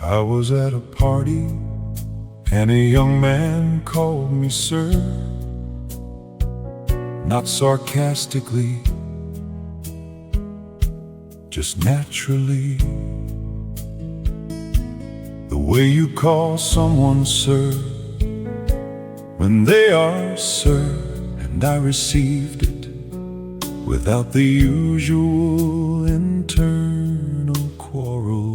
I was at a party and a young man called me sir, not sarcastically, just naturally. The way you call someone sir when they are sir, and I received it without the usual internal quarrel.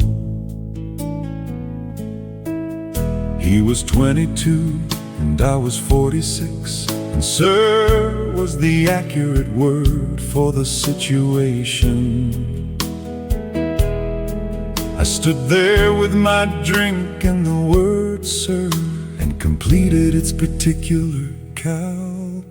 He was 22 and I was 46, and sir was the accurate word for the situation. I stood there with my drink and the word sir, and completed its particular calculation.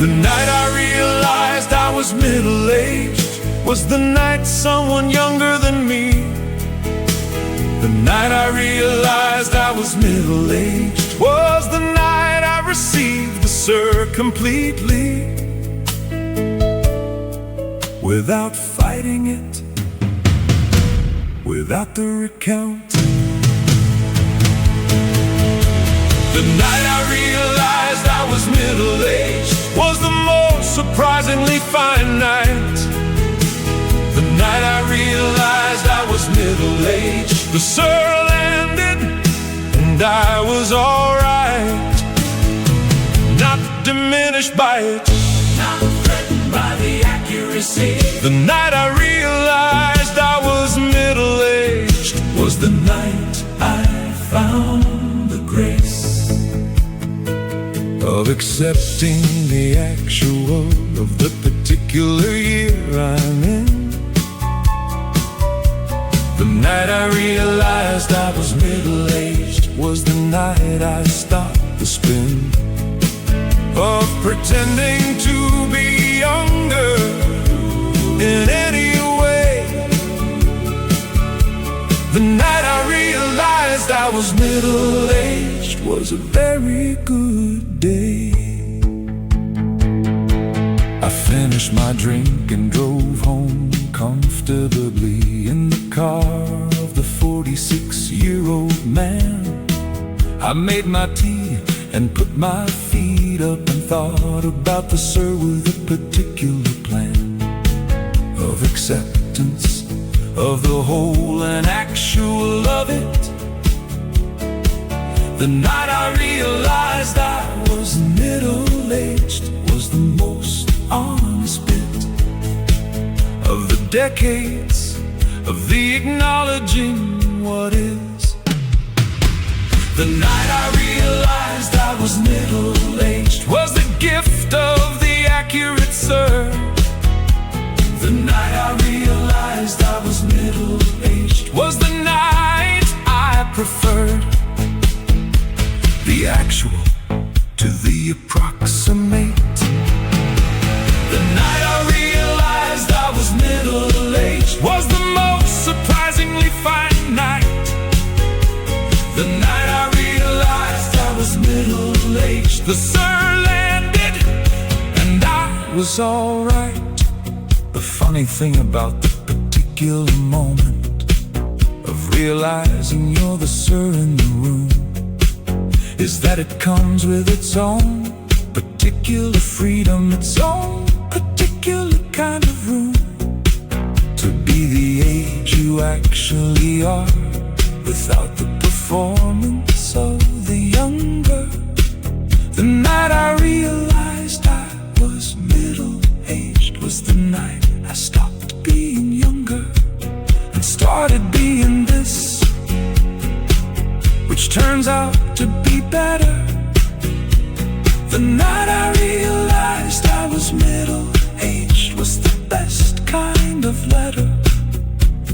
The night I realized I was middle-aged was the night someone younger than me. The night I realized I was middle-aged was the night I received the sir completely, without fighting it, without the recount. The night I realized I was middle-aged was the most surprisingly fine night. The night I realized I was middle-aged, the sir landed and I was alright, not diminished by it, not threatened by the accuracy. The night I realized I was middle-aged was the night I found the grace of accepting the actual of the particular year I'm in. The night I realized I was middle-aged was the night I stopped the spin of pretending to be younger in any way. The night I realized I was middle-aged was a very good day. I finished my drink and drove home comfortably in the car of the 46-year-old man. I made my tea and put my feet up and thought about the sir with a particular plan of acceptance of the whole and actual of it. The night I realized I was middle-aged was the most honest bit of the decades of the acknowledging what is. The night I realized I was middle-aged was the gift of the accurate sir. The night I realized I was middle-aged was the night I preferred the actual to the approximate. The night I realized I was middle-aged was the most surprisingly fine night. The night I realized I was middle-aged, the sir landed and I was alright. The funny thing about the particular moment of realizing you're the sir in the room is that it comes with its own particular freedom, its own particular kind of room to be the age you actually are, without the performance of the younger. The night I realized I was middle-aged was the night I stopped being younger and started being this, which turns out to be better. The night I realized I was middle-aged was the best kind of letter,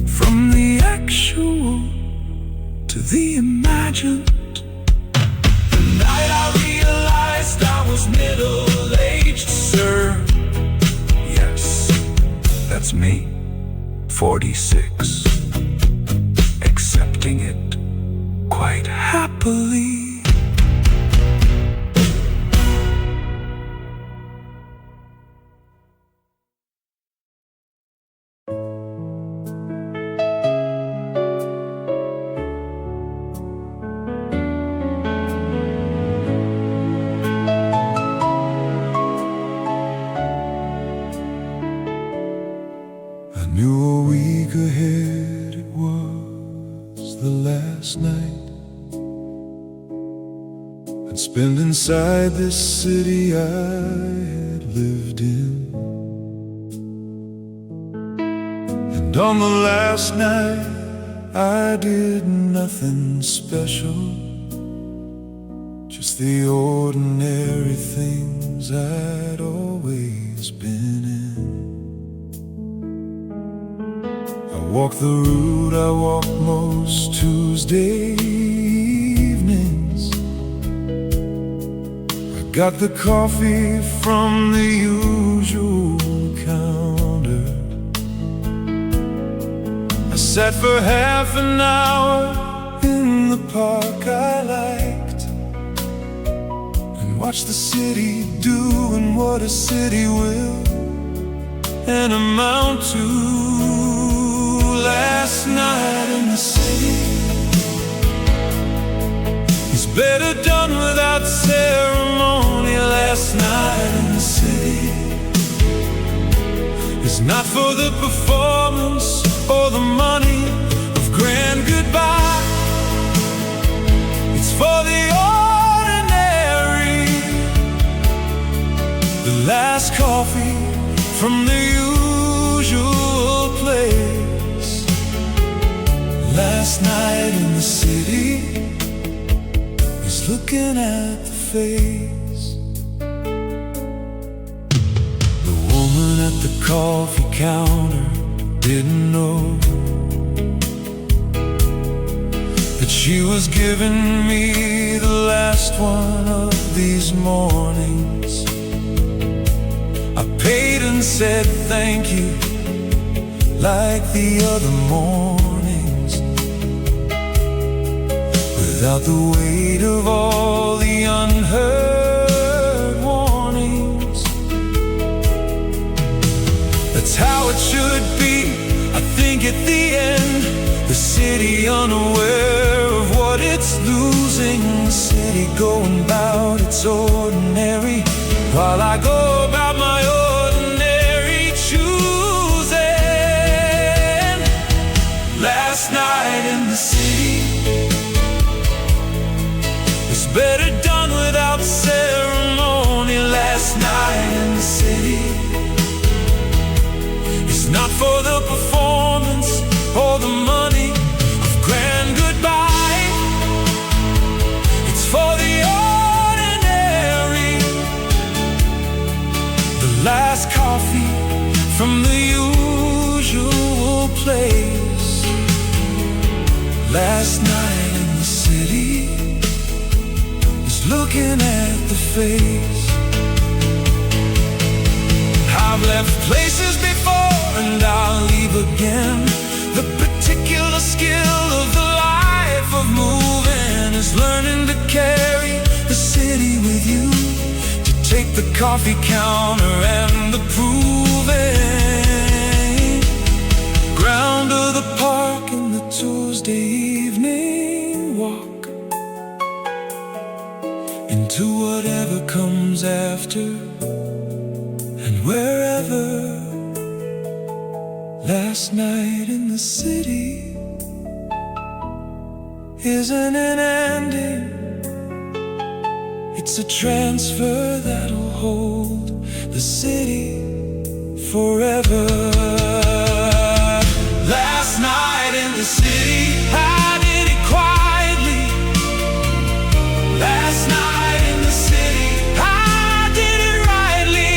from the actual to the imagined. The night I realized I was middle-aged, sir. Yes, that's me, 46, accepting it quite happily. knew a week ahead it was the last night I'd spend inside this city I had lived in. And on the last night I did nothing special, just the ordinary things I'd always been in. I walked the route I walked most Tuesday evenings. I got the coffee from the usual counter. I sat for half an hour in the park I liked and watched the city doing what a city will and amount to. Last night in the city is better done without ceremony. Last night in the city is not for the performance or the money of grand goodbye. It's for the ordinary, the last coffee from the usual place. Last night in the city is looking at the face. The woman at the coffee counter didn't know that she was giving me the last one of these mornings. I paid and said thank you like the other mornings, without the weight of all the unheard warnings. That's how it should be, I think at the end. The city unaware of what it's losing, the city going about its ordinary, while I go about my ordinary choosing. Last night in the city is better done without ceremony. Last night in the city is not for the performance or the money of grand goodbye. It's for the ordinary, the last coffee from the usual place. Last night in the city is looking at the face. I've left places before and I'll leave again. The particular skill of the life of moving is learning to carry the city with you, to take the coffee counter and the proving ground of the park in the Tuesday evening walk into whatever comes after and wherever. Last night in the city isn't an ending, it's a transfer that'll hold the city forever. Last night in the city, I did it quietly. Last night in the city, I did it rightly.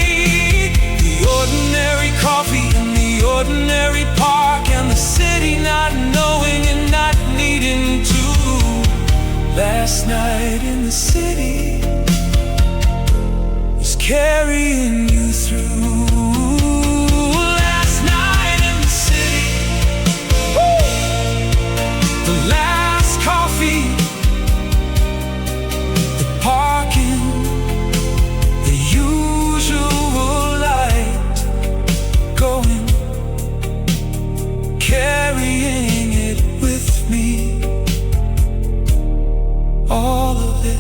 The ordinary coffee in the ordinary park, and the city not knowing and not needing to. Last night in the city is carrying you through. Last night in the city, the last coffee, the parking, the usual light going, carrying it with me, all of it.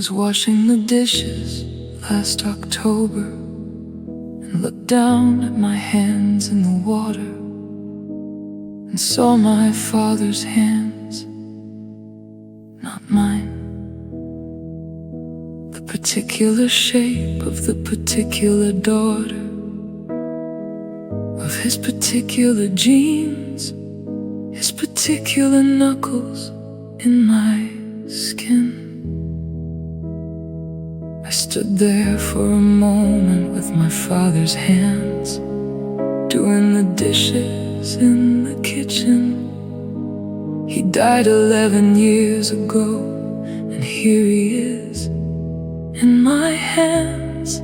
was washing the dishes last October and looked down at my hands in the water and saw my father's hands, not mine. The particular shape of the particular daughter, of his particular jeans, his particular knuckles in my skin. I stood there for a moment with my father's hands, doing the dishes in the kitchen. He died 11 years ago, and here he is in my hands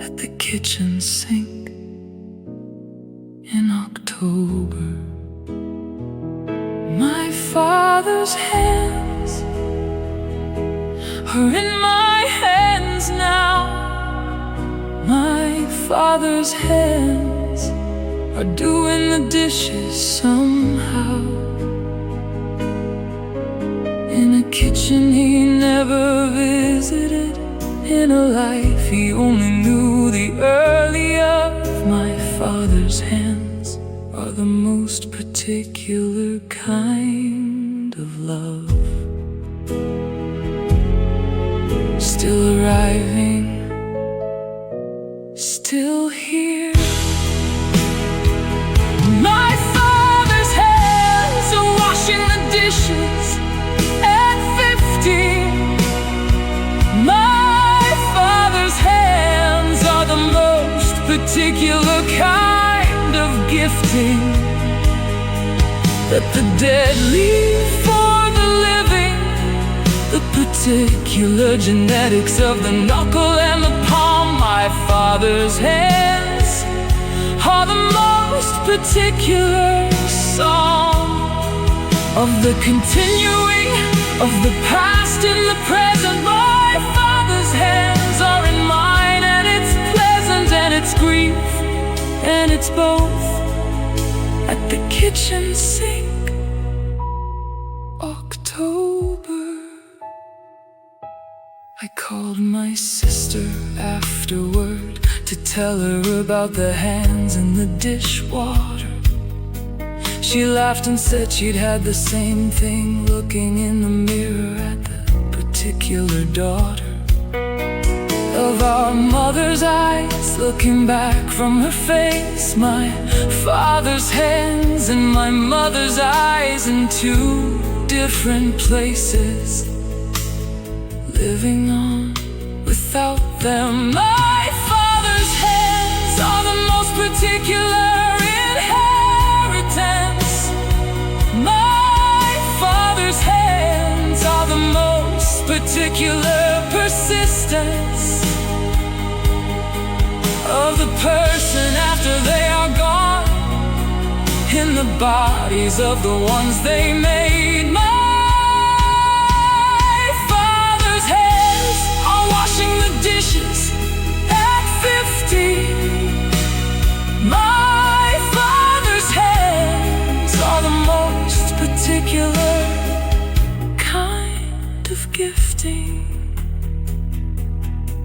at the kitchen sink in October. My father's hands are in my hands now. My father's hands are doing the dishes somehow, in a kitchen he never visited, in a life he only knew the early of. My father's hands are the most particular kind of love. Still arriving, still here. My father's hands are washing the dishes at 50. My father's hands are the most particular kind of gifting that the dead leave for the living. The particular genetics of the knuckle and the palm. My father's hands are the most particular song of the continuing of the past in the present. My father's hands are in mine, and it's pleasant and it's grief, and it's both at the kitchen sink, October. I called my sister afterward to tell her about the hands in the dishwater. She laughed and said she'd had the same thing, looking in the mirror at the particular daughter of our mother's eyes, looking back from her face. My father's hands and my mother's eyes in two different places, living on without them. My father's hands are the most particular inheritance. My father's hands are the most particular persistence of the person after they are gone, in the bodies of the ones they made. My father's hands are washing the dishes at 50. My father's hands are the most particular kind of gifting.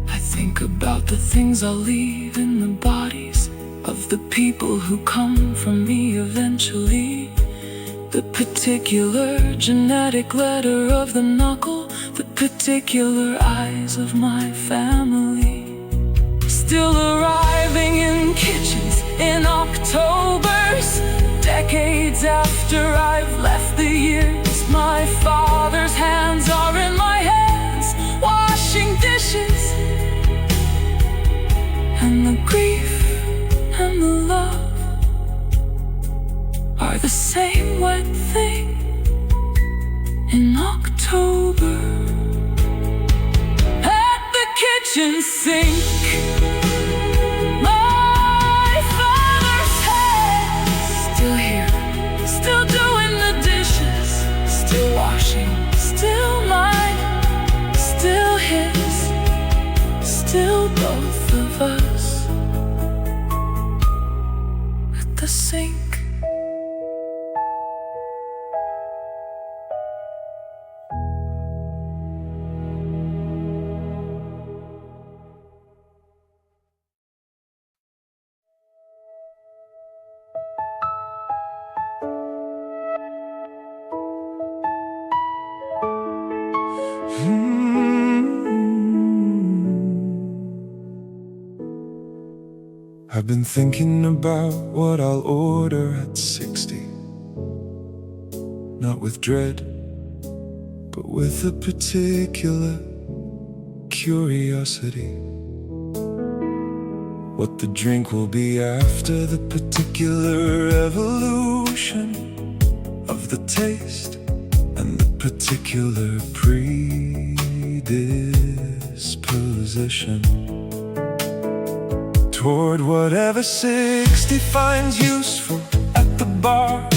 I think about the things I'll leave in the bodies of the people who come from me eventually. The particular genetic letter of the knuckle, the particular eyes of my family. Still arriving in kitchens in Octobers, decades after I've left the years. My father's hands are in my hands, washing dishes, and the grief and the love are the same wet thing in October at the kitchen sink. My father's hands still here, still doing the dishes, still washing, still mine, still his, still both of us at the sink. I've been thinking about what I'll order at 60. Not with dread, but with a particular curiosity. What the drink will be after the particular evolution of the taste and the particular predisposition toward whatever 60 finds useful at the bar.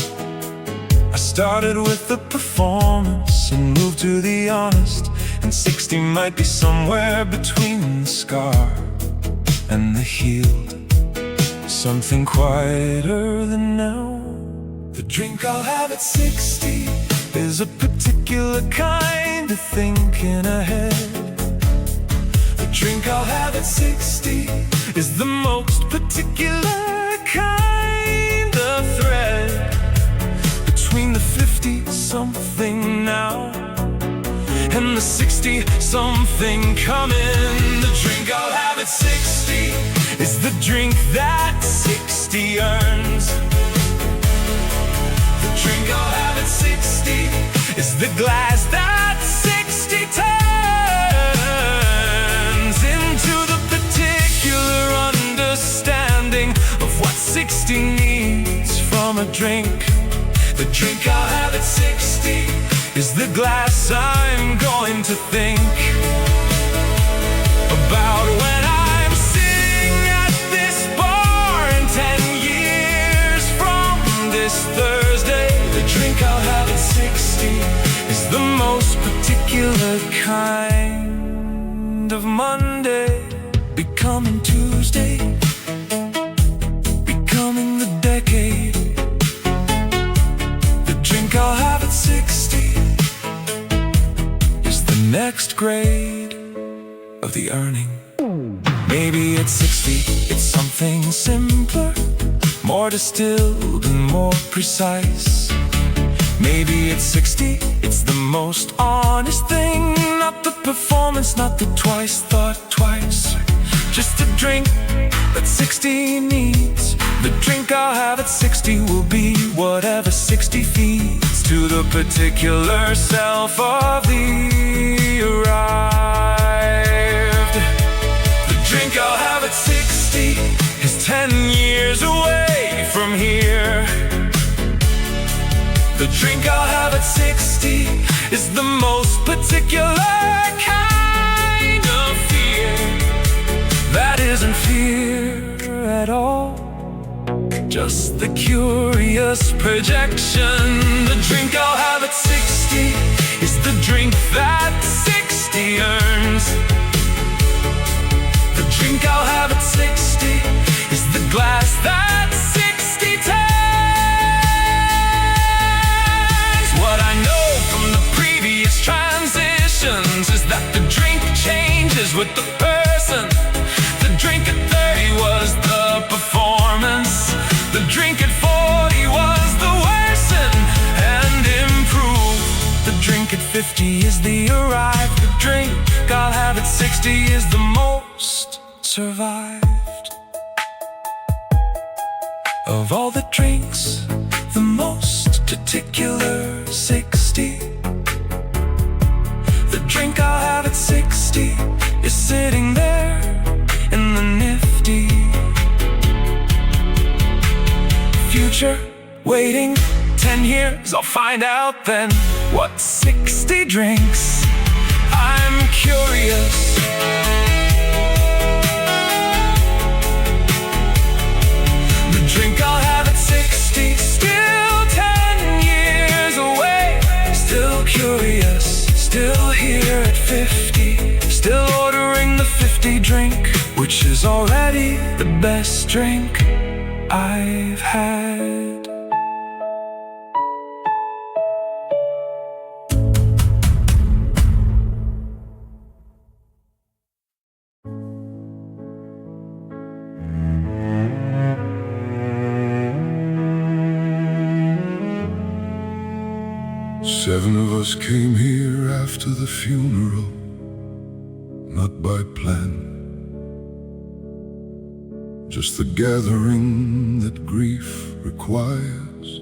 I started with the performance and moved to the honest, and 60 might be somewhere between the scar and the healed, something quieter than now. The drink I'll have at 60 is a particular kind of thinking ahead. The drink I'll have at 60 is the most particular kind of thread between the 50-something now and the 60-something coming. The drink I'll have at 60 is the drink that 60 earns. The drink I'll have at 60 is the glass that 60 turns into the particular understanding of what 60 needs from a drink. The drink I'll have at 60 is the glass I'm going to think about when I'm sitting at this bar in 10 years from this Thursday. The drink I'll have at 60 is the most particular kind of Monday, becoming Tuesday, becoming the decade. The drink I'll have at 60 is the next grade of the earning. Maybe at 60 it's something simpler, more distilled and more precise. Maybe at 60 it's the most honest thing, not the performance, not the twice thought twice, just a drink that 60 needs. The drink I'll have at 60 will be whatever 60 feeds to the particular self of the arrived. The drink I'll have at 60 is 10 years away from here. The drink I'll have at 60 is the most particular kind of fear that isn't fear at all, just the curious projection. The drink I'll have at 60 is the drink that 60 earns. The drink I'll have at 60 is the glass that 60 turns. What I know from the previous transitions is that the drink changes with the person. The drink at 30 was the performance. The drink at 40 was the worsen and improve. The drink at 50 is the arrived. The drink I'll have at 60 is the most survived. Of all the drinks, the most particular 60. The drink I'll have at 60 is sitting there in the nifty future, waiting 10 years. I'll find out then what 60 drinks. I'm curious. The drink I'll have at 60, still 10 years away. Still curious, still here at 50. Still ordering the 50 drink, which is already the best drink I've had. Seven of us came here after the funeral, not by plan. just the gathering that grief requires,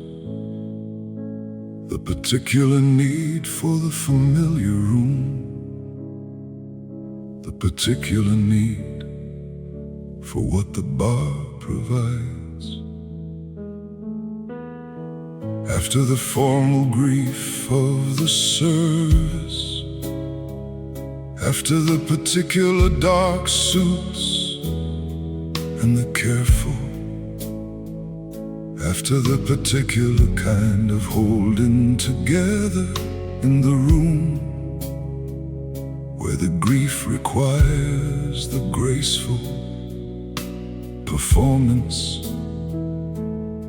the particular need for the familiar room, the particular need for what the bar provides. After the formal grief of the service, after the particular dark suits and the careful, after the particular kind of holding together in the room where the grief requires the graceful performance,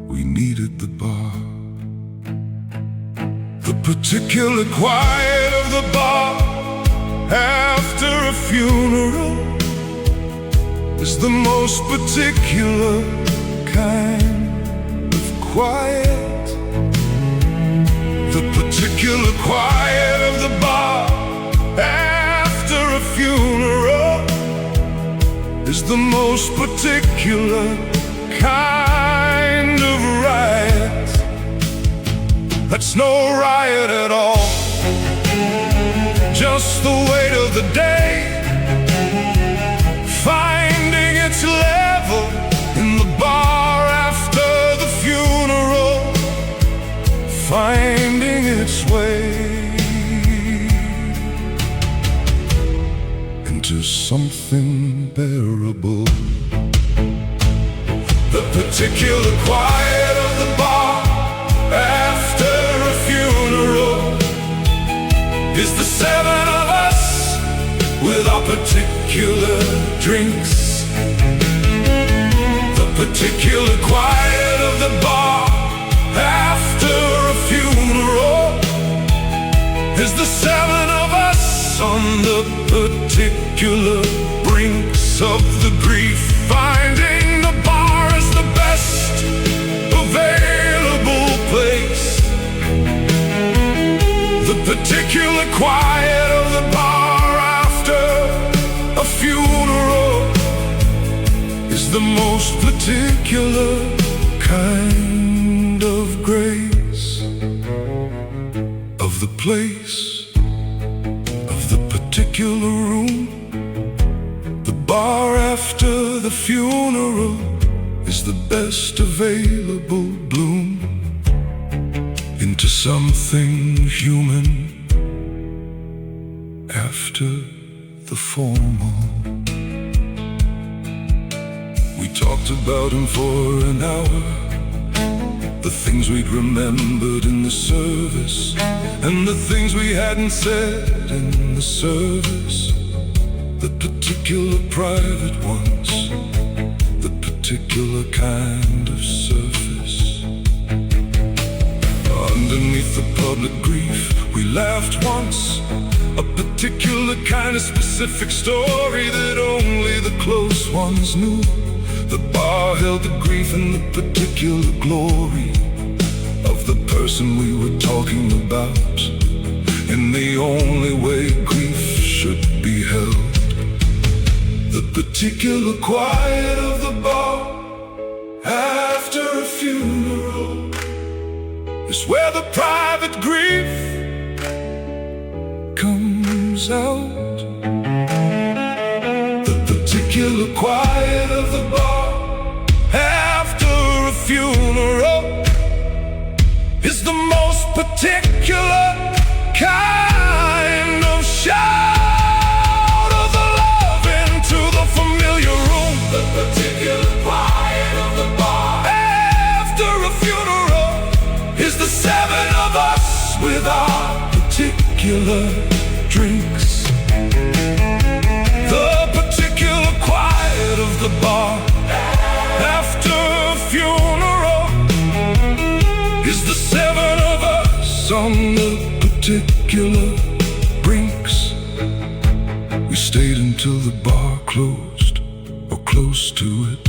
we needed the bar. The particular quiet of the bar after a funeral is the most particular kind of quiet. The particular quiet of the bar after a funeral is the most particular kind of riot. That's no riot at all, just the weight of the day, finding its level in the bar after the funeral, finding its way into something bearable. The particular quiet of the bar after a funeral is the seven of us with our particular drinks. The particular quiet of the bar after a funeral is the seven of us on the particular brinks of the grief, finding the bar is the best available place. The particular quiet of the bar after a funeral is the most particular kind of grace of the place, of the particular room. The bar after the funeral is the best available bloom into something human after the formal. We talked about him for an hour, the things we'd remembered in the service and the things we hadn't said in the service, the particular private ones, the particular kind of surface. Underneath the public grief, we laughed once, a particular kind of specific story that only the close ones knew. The bar held the grief and the particular glory of the person we were talking about, in the only way grief should be held. The particular quiet of the bar after a funeral is where the private grief comes out. The particular quiet of the bar after a funeral is the most particular kind of shout of the love into the familiar room. The particular quiet of the bar after a funeral is the seven of us with our particular drinks. The particular quiet of the bar after a funeral is the seven of us on the particular brinks. We stayed until the bar closed, or close to it.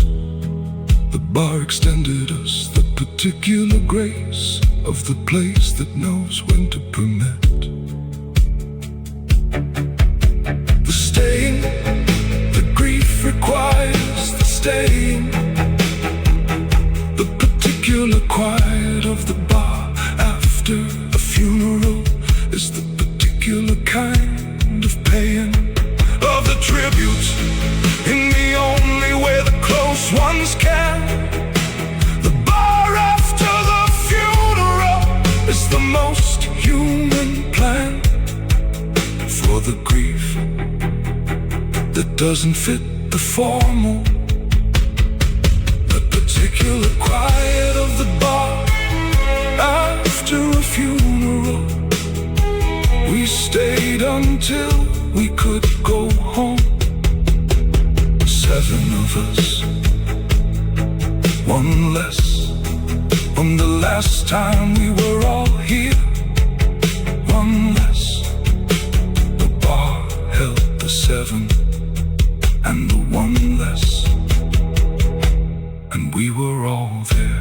The bar extended us the particular grace of the place that knows when to permit the staying. The grief requires the staying. The particular quiet of the bar after a funeral is the particular kind of paying of the tribute in the only way the close ones can. The bar after the funeral is the most human plan for the grief that doesn't fit the formal. The particular quiet of the bar after a funeral. We stayed until we could go home. 7 of us, 1 less from the last time we were all here. 1 less. The bar held the 7 and the 1 less, and we were all there.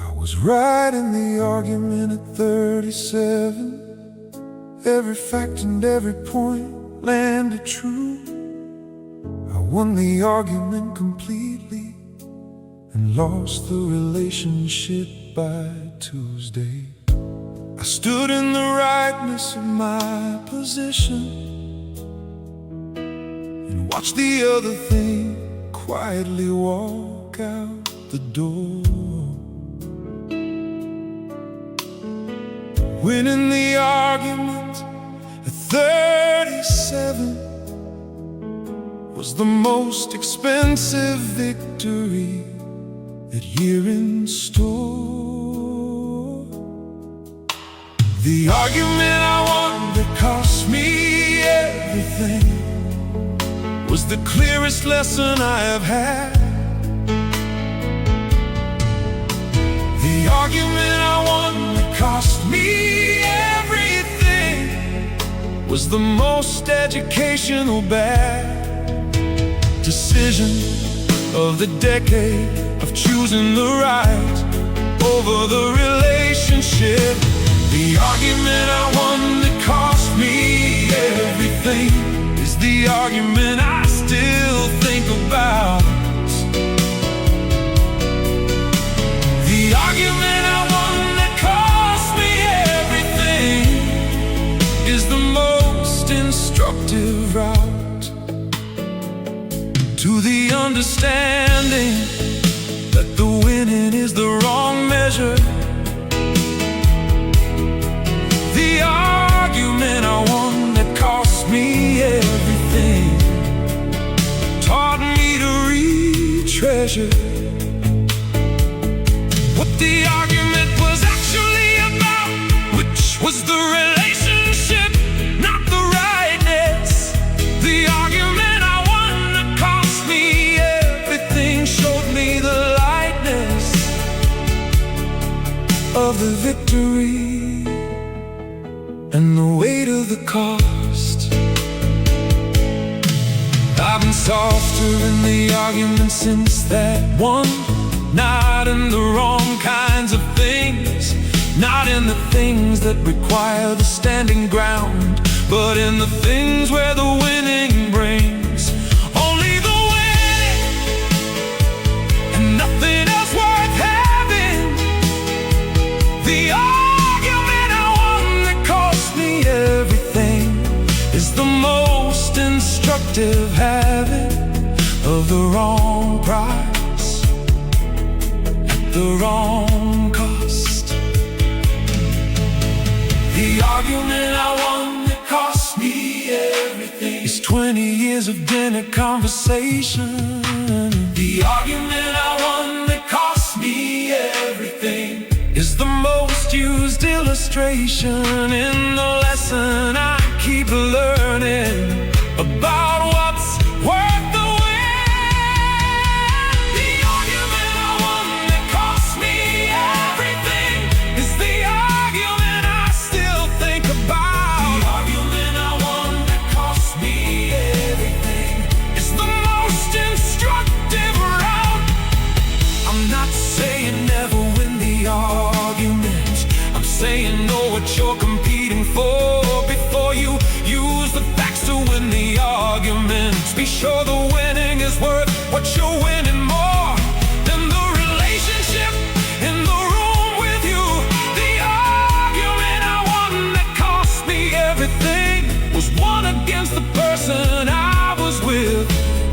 I was right in the argument at 37. Every fact and every point landed true. I won the argument completely and lost the relationship by Tuesday. I stood in the rightness of my position and watched the other thing quietly walk out the door. Winning the argument at 37 was the most expensive victory that year in store. The argument I won that cost me everything was the clearest lesson I have had. The argument I won that cost me everything was the most educational bad decision of the decade of choosing the right over the relationship. The argument I won that cost me everything is the argument I still think about. The argument I won that cost me everything is the most instructive route to the understanding that the winning is the wrong measure. The argument I won that cost me everything taught me to re-treasure what the argument was actually about, which was the relationship, not the rightness. The argument I won that cost me everything showed me the lightness of the victory and the weight of the cost. I've been softer in the argument since that one. Not in the wrong kinds of things, not in the things that require the standing ground, but in the things where the winning brings only the winning and nothing else worth having. The argument I won that cost me everything is the most instructive habit of the wrong price, the wrong cost. The argument I won that cost me everything is 20 years of dinner conversation. The argument I won that cost me everything is the most used illustration in the lesson I keep learning about what's worth the arguments. Be sure the winning is worth what you're winning more than the relationship in the room with you. The argument I won that cost me everything was won against the person I was with,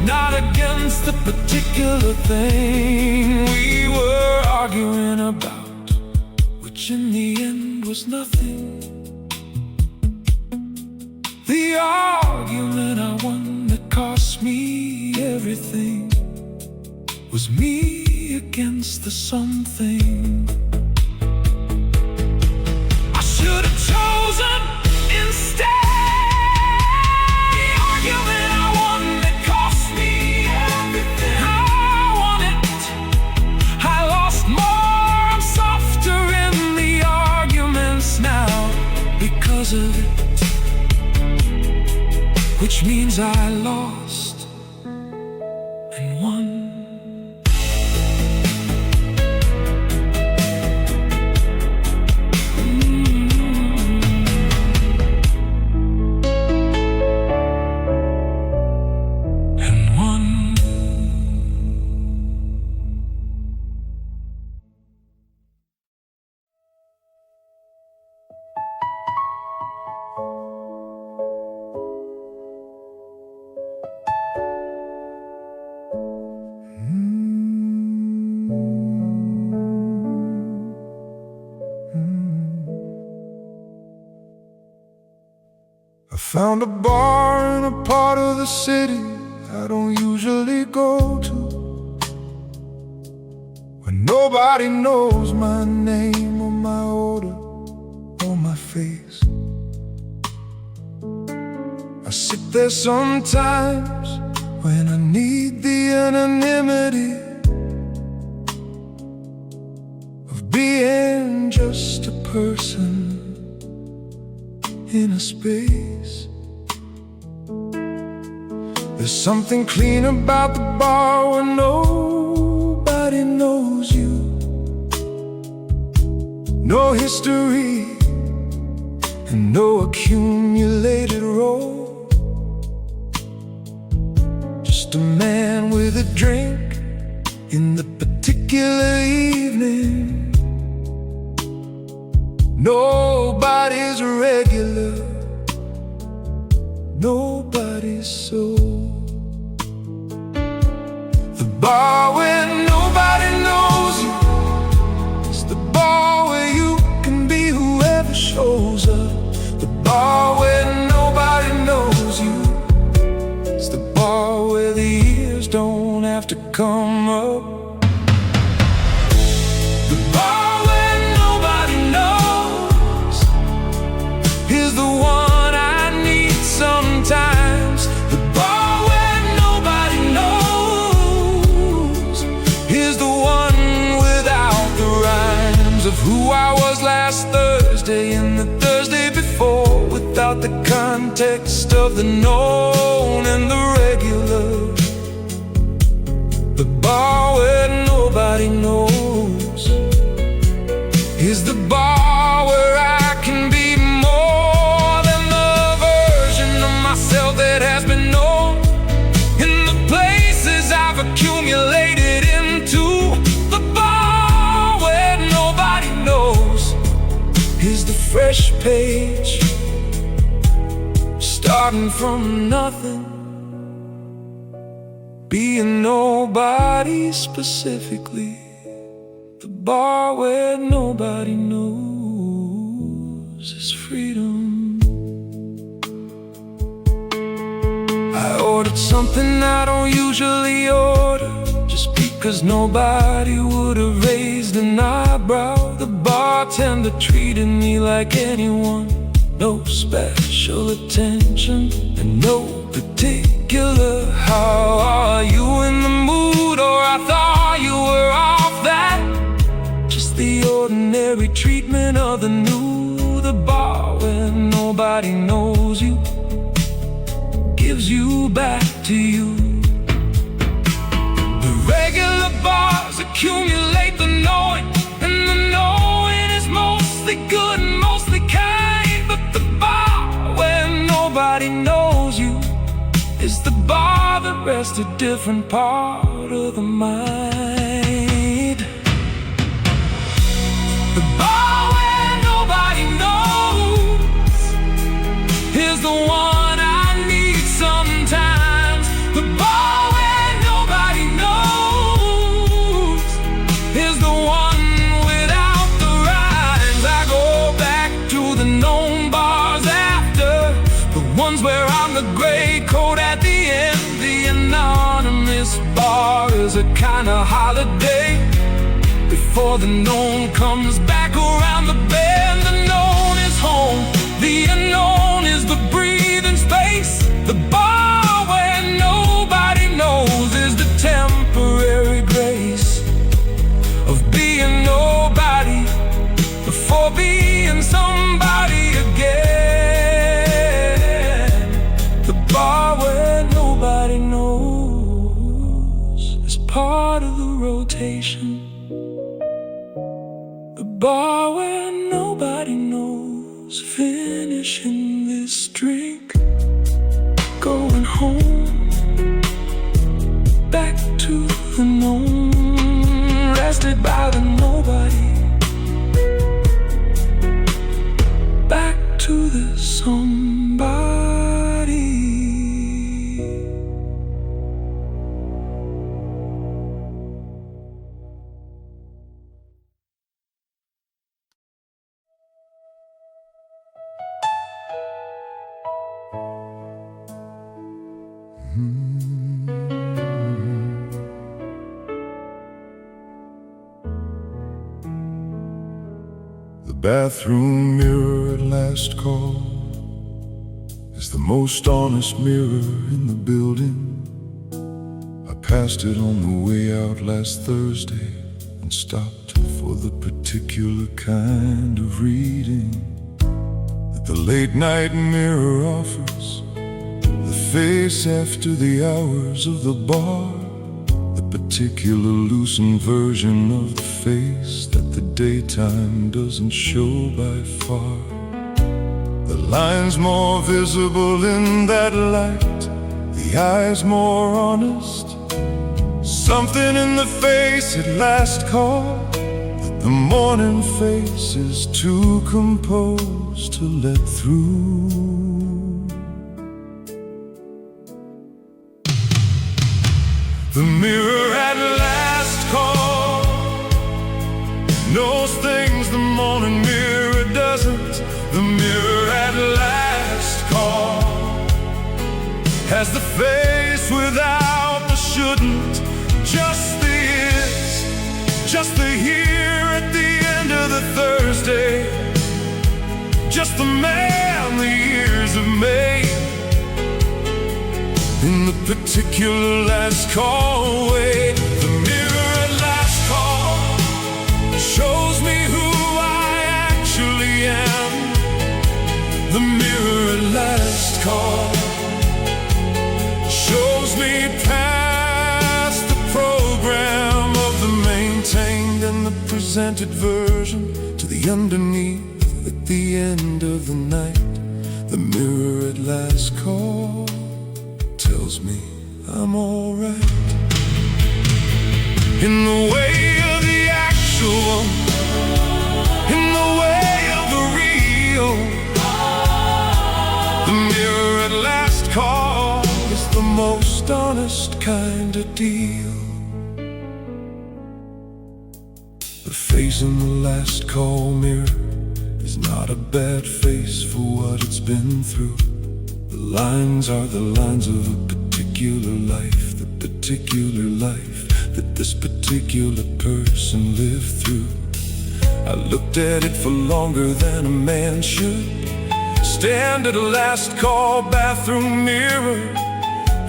not against the particular thing we were arguing about, which in the end was nothing. The argument I won that cost me everything was me against the something. I should have chosen instead the argument I won that cost me everything. I won it, I lost more. I'm softer in the arguments now because of it, which means I lost and won. I found a bar in a part of the city I don't usually go to, where nobody knows my name or my odor or my face. I sit there sometimes when I need the anonymity of being just a person in a space. There's something clean about the bar where nobody knows you. No history and no accumulated role. Just a man with a drink in the particular evening. Nobody's regular, nobody's so. The bar where nobody knows you, it's the bar where you can be whoever shows up. The bar where nobody knows you, it's the bar where the ears don't have to come up. The bar where nobody knows is the one I need sometimes. The bar where nobody knows is the one without the rhymes of who I was last Thursday and the Thursday before, without the context of the known and the regular. The bar where nobody knows is the bar where I can be more than the version of myself that has been known in the places I've accumulated into. The bar where nobody knows is the fresh page, starting from nothing, being nobody specifically. The bar where nobody knows is freedom. I ordered something I don't usually order, just because nobody would have raised an eyebrow. The bartender treated me like anyone, no special attention and no particular how are you in the mood, or I thought you were off that. Just the ordinary treatment of the new. The bar where nobody knows you gives you back to you. The regular bars accumulate the knowing, and the knowing is mostly good and mostly kind. But the bar where nobody knows you is the bar that rests a different part of the mind. The bar where nobody knows is the one I need sometimes. The bar where nobody knows is the one without the rhymes. I go back to the known bars after, the ones where I'm the gray coat at the end. The anonymous bar is a kind of holiday before the known comes back around the bend. The known is home, the unknown is the breathing space. The bar where nobody knows is the temporary grace of being nobody before being somebody again. The bar where nobody knows is part of the rotation. The bar where nobody knows, finishing this drink, going home, back to the known, rested by the nobody, back to the somebody. The bathroom mirror at last call is the most honest mirror in the building. I passed it on the way out last Thursday and stopped for the particular kind of reading that the late night mirror offers. The face after the hours of the bar, the particular loosened version of the face that the daytime doesn't show by far. The lines more visible in that light, the eyes more honest. Something in the face at last call that the morning face is too composed to let through. The mirror at last call knows things the morning mirror doesn't. The mirror at last call has the face without the shouldn't, just the is, just the here at the end of the Thursday, just the man the years have made. In the particular last call way, the mirror at last call shows me who I actually am. The mirror at last call shows me past the program of the maintained and the presented version to the underneath at the end of the night. The mirror at last call tells me I'm alright. In the way of the actual, in the way of the real, the mirror at last call is the most honest kind of deal. The face in the last call mirror is not a bad face for what it's been through. The lines are the lines of a particular life, the particular life that this particular person lived through. I looked at it for longer than a man should. Stand at a last call bathroom mirror,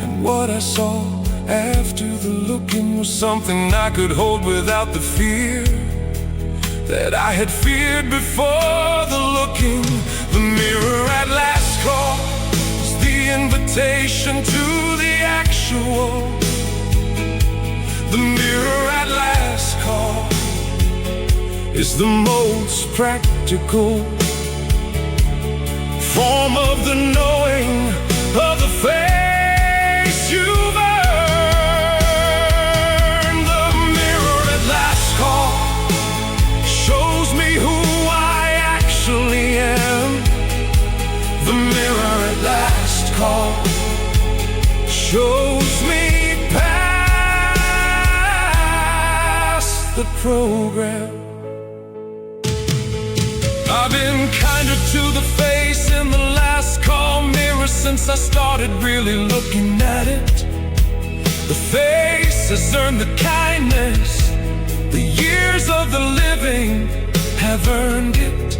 and what I saw after the looking was something I could hold without the fear that I had feared before the looking. The mirror at last call, invitation to the actual. The mirror at last call is the most practical form of the knowing of the face place you've earned. The mirror at last call shows me who I actually am. The mirror at last call shows me past the program. I've been kinder to the face in the last call mirror since I started really looking at it. The face has earned the kindness, the years of the living have earned it.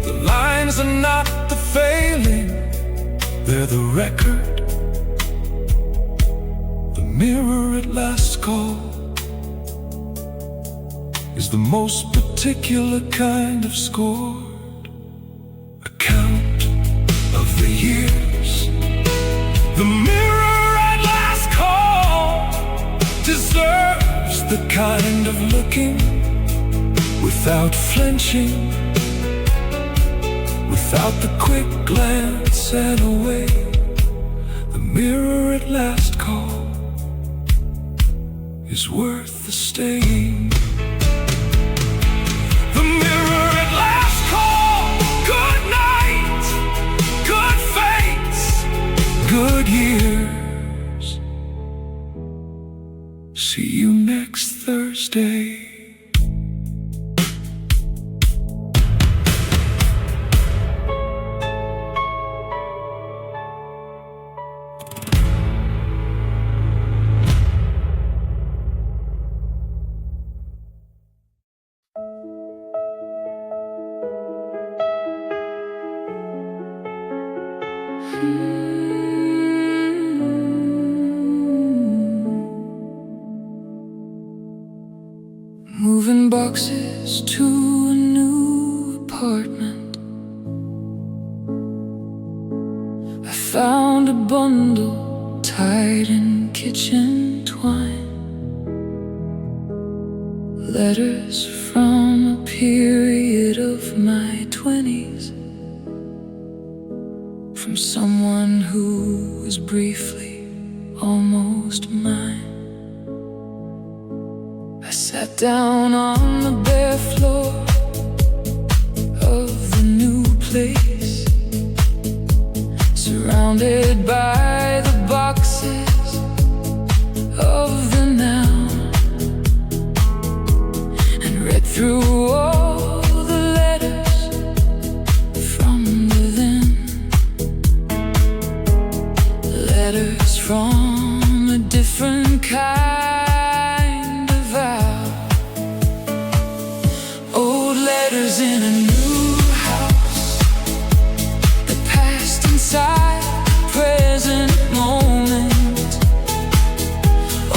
The lines are not the failing, they're the record. The mirror at last call is the most particular kind of scored account of the years. The mirror at last call deserves the kind of looking without flinching, without the quick glance and away. The mirror at last call is worth the staying. The mirror at last call, good night, good fates, good years. See you next Thursday. Moving boxes to a new apartment. I found a bundle tied in kitchen twine, letters from a period of my 20s, from someone who was briefly almost mine. I sat down on the bare floor of the new place, surrounded by the boxes of the now, and read through all the letters from the then, letters from a different kind. In a new house, the past inside the present moment.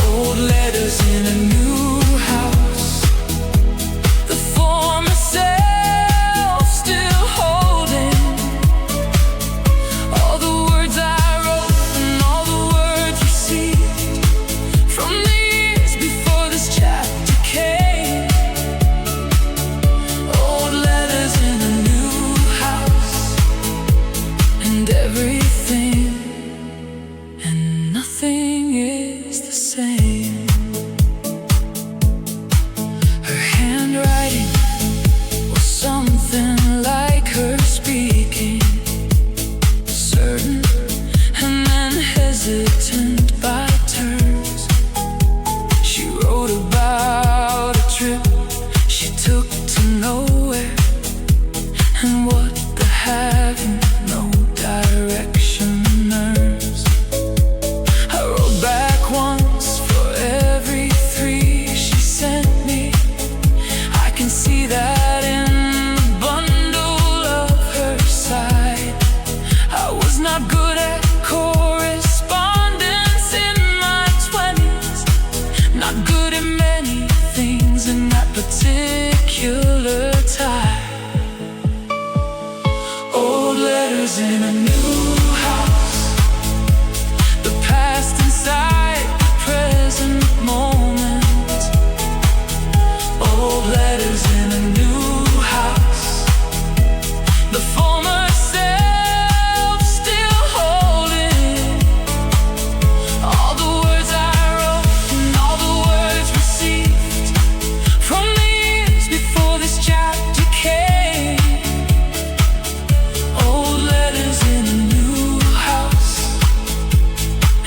Old letters in a new house, the former self still holding all the words I wrote and all the words received from the years before this chapter came. Everything and nothing is the same. Her handwriting was something like her speaking, certain and then hesitant by turns. She wrote about a trip she took to nowhere, and what the having no directioners. I wrote back once for every 3 she sent me. I can see that in the bundle of her side. I was not good at correspondence,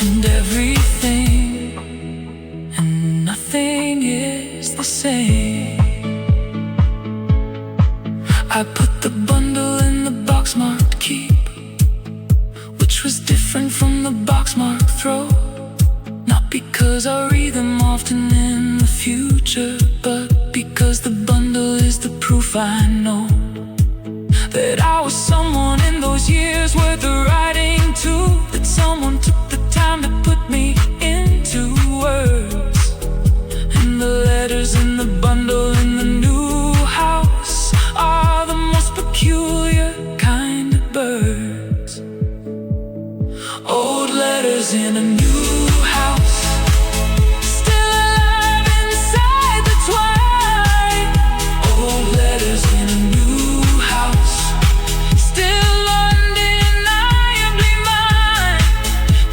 and everything, and nothing is the same. I put the bundle in the box marked keep, which was different from the box marked throw. Not because I'll read them often in the future, but because the bundle is the proof I know that I was someone in those years worth the writing to, that someone took the time to put me into words. And the letters in the bundle in the new house are the most peculiar kind of birds. Old letters in a new house, still alive inside the twine. Old letters in a new house, still undeniably mine.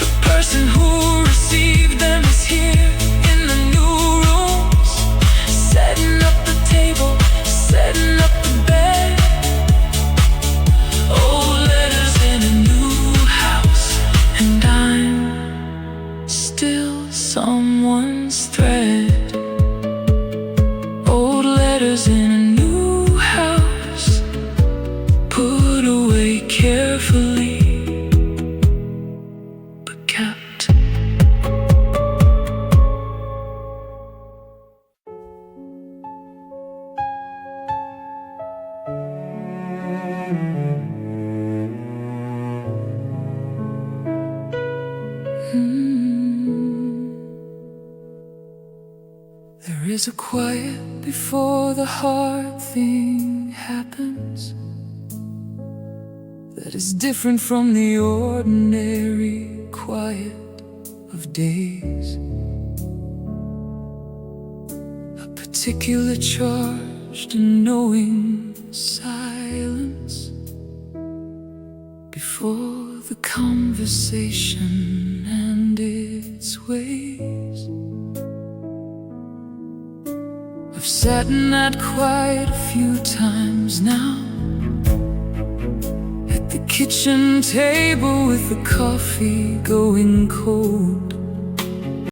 The person who received them is here in the new rooms, setting up the table, setting up the bed. Old letters in a new house, and I'm still someone's thread. Old letters in a new house, put away carefully, but kept. There is a quiet before the hard thing happens that is different from the ordinary quiet of days. A particular charged and knowing silence before the conversation and its ways. I've sat in that quiet a few times now, at the kitchen table with the coffee going cold,